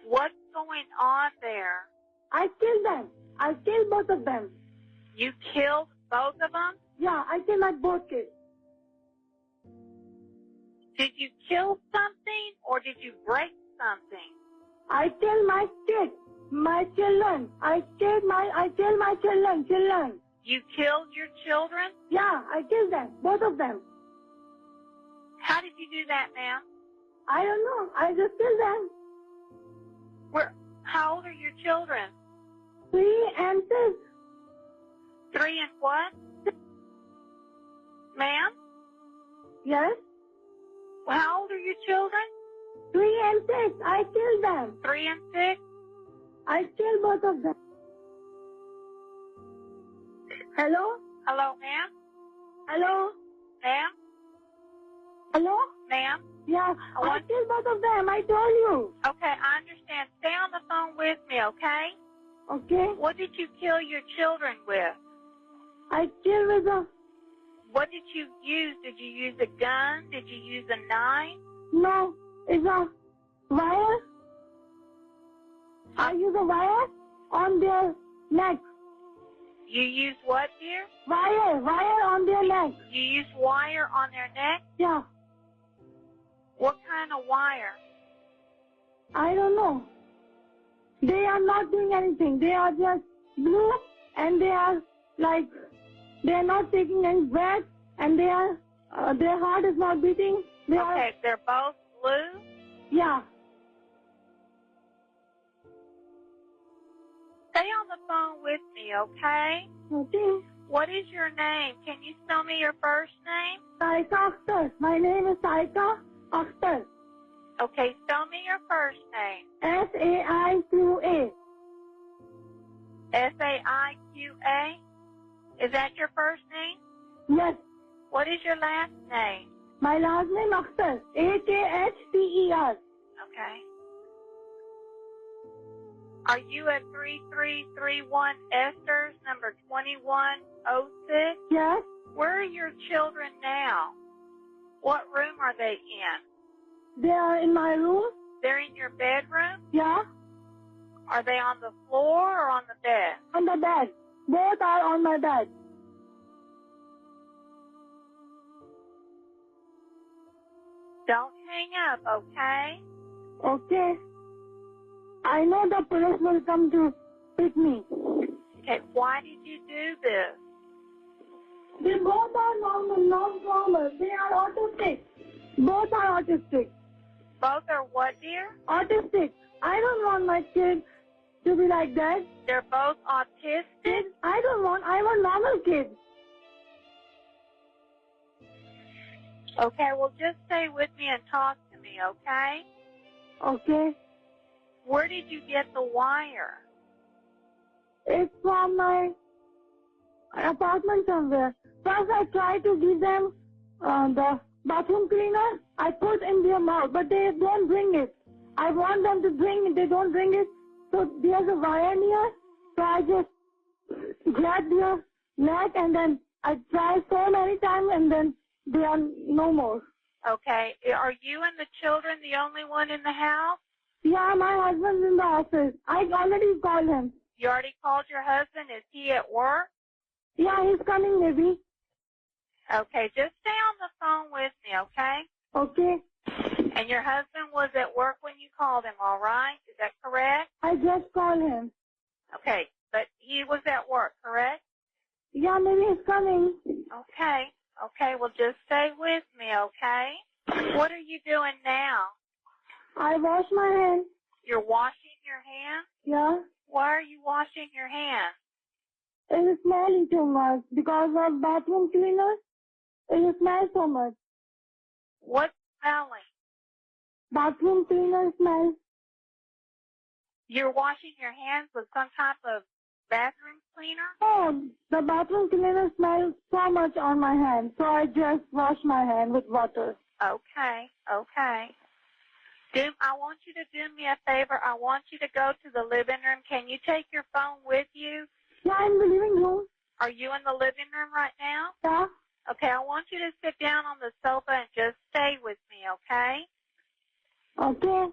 What's going on there? I killed them. I killed both of them. You killed both of them? Yeah, I killed my both kids. Did you kill something or did you break something? I killed my kids, my children. I killed my children. You killed your children? Yeah, I killed them, both of them. How did you do that, ma'am? I don't know. I just killed them. How old are your children? 3 and 6. 3 and what? Ma'am? Yes? How old are your children? 3 and 6. I killed them. 3 and 6? I killed both of them. Hello? Hello, ma'am? Hello? Ma'am? Hello? Ma'am? Yeah, I killed both of them. I told you. Okay, I understand. Stay on the phone with me, okay? Okay. What did you kill your children with? I killed with a... What did you use? Did you use a gun? Did you use a knife? No, it's a wire. I use a wire on their neck. You used what, dear? Wire on their neck. You used wire on their neck? Yeah. What kind of wire? I don't know. They are not doing anything. They are just blue and they are like, they are not taking any breath and they are, their heart is not beating. They're both blue? Yeah. Stay on the phone with me, okay? Okay. What is your name? Can you spell me your first name? Saiqa Akhter. My name is Saiqa Akhter. Okay, spell me your first name. Saiqa. Saiqa? Is that your first name? Yes. What is your last name? My last name Akhter. Akhter. Okay. Are you at 3331 Esther's, number 2106? Yes. Where are your children now? What room are they in? They are in my room. They're in your bedroom? Yeah. Are they on the floor or on the bed? On the bed. Both are on my bed. Don't hang up, okay? Okay. I know the police will come to pick me. Okay, why did you do this? They both are non-normal. They are autistic. Both are autistic. Both are what, dear? Autistic. I don't want my kids to be like that. They're both autistic? I want normal kids. Okay, well, just stay with me and talk to me, okay? Okay. Where did you get the wire? It's from my apartment somewhere. First, I tried to give them the bathroom cleaner. I put in their mouth, but they don't bring it. I want them to bring it. They don't bring it. So there's a wire near. So I just grab their neck and then I try so many times and then they are no more. Okay. Are you and the children the only one in the house? Yeah, my husband's in the office. I already called him. You already called your husband? Is he at work? Yeah, he's coming maybe. Okay, just stay on the phone with me, okay? Okay. And your husband was at work when you called him, all right? Is that correct? I just called him. Okay, but he was at work, correct? Yeah, maybe he's coming. Okay. Okay, well, just stay with me, okay? What are you doing now? I wash my hands. You're washing your hands? Yeah. Why are you washing your hands? It is smelling too much because of bathroom cleaner. It smells so much. What's smelling? Bathroom cleaner smells. You're washing your hands with some type of bathroom cleaner? Oh, the bathroom cleaner smells so much on my hands, so I just wash my hand with water. Okay, okay. I want you to do me a favor. I want you to go to the living room. Can you take your phone with you? Yeah, in the living room. Are you in the living room right now? Yeah. Okay, I want you to sit down on the sofa and just stay with me, okay? Okay.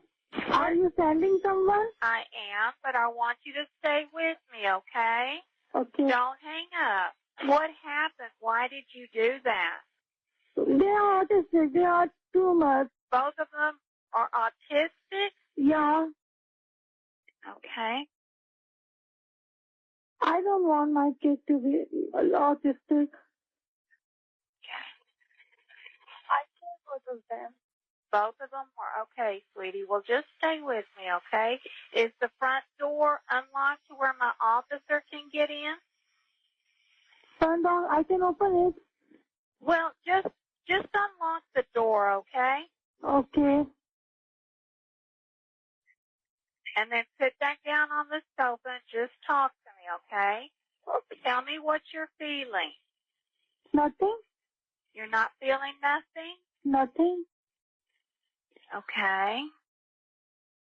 Are you sending someone? I am, but I want you to stay with me, okay? Okay. Don't hang up. What happened? Why did you do that? They are autistic. They are too much. Both of them are autistic? Yeah. Okay. I don't want my kid to be autistic. I care both of them. Both of them are okay, sweetie. Well, just stay with me, okay? Is the front door unlocked to where my officer can get in? Turn on. I can open it. Well, just unlock the door, okay? Okay. And then sit back down on the sofa and just talk to me, okay? Tell me what you're feeling. Nothing. You're not feeling nothing? Nothing. Okay.